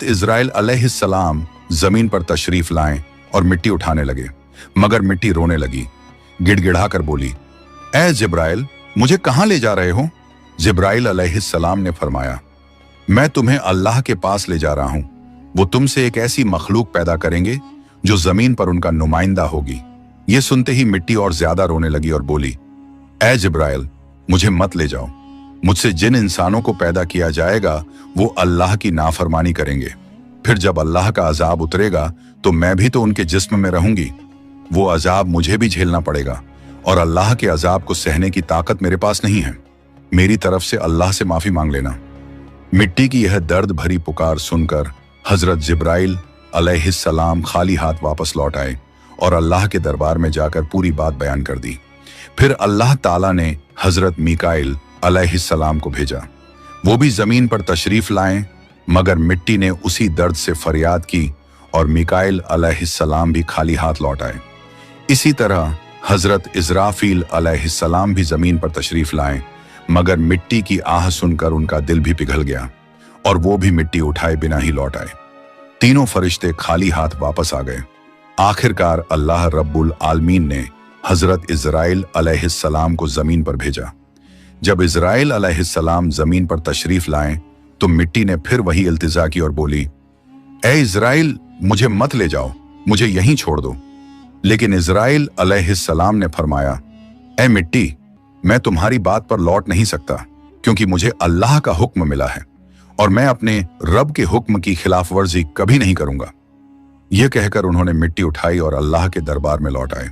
Israel अलैहिस्सलाम जमीन पर तशरीफ लाएं और मिट्टी उठाने लगे, मगर मिट्टी रोने लगी, गिड़गिड़ाकर बोली, ए जिब्राइल, मुझे कहां ले जा रहे हो? जिब्राइल अलैहिस्सलाम ने फरमाया, मैं तुम्हें अल्लाह के पास ले जा रहा हूं। वो तुमसे एक ऐसी मखलूक पैदा करेंगे जो जमीन पर उनका नुमाइंदा होगी। ये सुनते ही मिट्टी और ज्यादा रोने लगी और बोली, ए जिब्राइल, मुझे मत ले जाओ। मुझसे जिन इंसानों को पैदा किया जाएगा वो अल्लाह की नाफरमानी करेंगे। फिर जब अल्लाह का अजाब उतरेगा तो मैं भी तो उनके जिस्म में रहूंगी। वो अजाब मुझे भी झेलना पड़ेगा और अल्लाह के अजाब को सहने की ताकत मेरे पास नहीं है। मेरी तरफ से अल्लाह से माफी मांग लेना। मिट्टी की यह दर्द भरी पुकार सुनकर हजरत जिब्राइल अलैहिस्सलाम खाली हाथ वापस लौट आए और अल्लाह के दरबार में जाकर पूरी बात बयान कर दी। फिर अल्लाह ताला ने हजरत मीकाइल अलैहिस्सलाम को भेजा। वो भी जमीन पर तशरीफ लाएं, मगर मिट्टी ने उसी दर्द से फरियाद की और मीकाइल अलैहिस्सलाम भी खाली हाथ लौट आए। इसी तरह हजरत इज़राफील अलैहिस्सलाम भी जमीन पर तशरीफ लाएं, मगर मिट्टी की आह सुनकर उनका दिल भी पिघल गया और वो भी मिट्टी उठाए बिना ही लौट आए। तीनों फरिश्ते खाली हाथ वापस आ गए। आखिरकार अल्लाह रब्बुल आलमीन ने हजरत इज़राइल अलैहिस्सलाम को जमीन पर भेजा। जब इज़राइल अलैहिस्सलाम जमीन पर तशरीफ लाएं तो मिट्टी ने फिर वही इल्तिजा की और बोली, ए इज़राइल, मुझे मत ले जाओ, मुझे यहीं छोड़ दो। लेकिन इज़राइल अलैहिस्सलाम ने फरमाया, ए मिट्टी, मैं तुम्हारी बात पर लौट नहीं सकता, क्योंकि मुझे अल्लाह का हुक्म मिला है और मैं अपने रब के हुक्म की खिलाफ वर्जी कभी नहीं करूंगा। यह कहकर उन्होंने मिट्टी उठाई और अल्लाह के दरबार में लौट आए।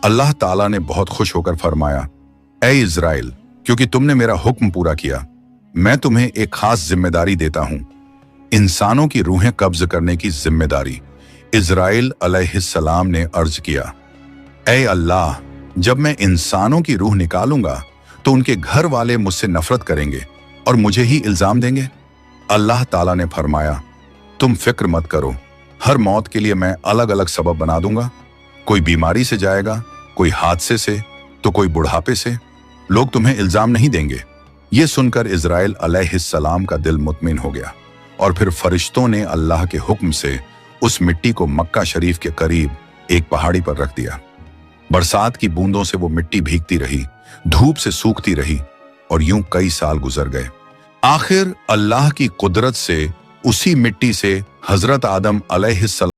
अल्लाह ताला ने बहुत खुश होकर फरमाया, ए इज़राइल, क्योंकि तुमने मेरा हुक्म पूरा किया, मैं तुम्हें एक खास जिम्मेदारी देता हूं, इंसानों की रूहें कब्ज करने की जिम्मेदारी। इज़राइल अलैहिस्सलाम ने अर्ज किया, ए अल्लाह, जब मैं इंसानों की रूह निकालूंगा तो उनके घर वाले मुझसे नफरत करेंगे और मुझे ही इल्जाम देंगे। अल्लाह ताला ने फरमाया, तुम फिक्र मत करो, हर मौत के लिए मैं अलग अलग सबब बना दूंगा। कोई बीमारी से जाएगा, कोई हादसे से, तो कोई बुढ़ापे से। लोग तुम्हें इल्जाम नहीं देंगे। ये सुनकर इज़राइल अलैहिस्सलाम का दिल मुतमिन हो गया और फिर फरिश्तों ने अल्लाह के हुक्म से उस मिट्टी को मक्का शरीफ के करीब एक पहाड़ी पर रख दिया। बरसात की बूंदों से वो मिट्टी भीगती रही, धूप से सूखती रही और यूं कई साल गुजर गए। आखिर अल्लाह की कुदरत से उसी मिट्टी से हजरत आदम अलैहिस्सलाम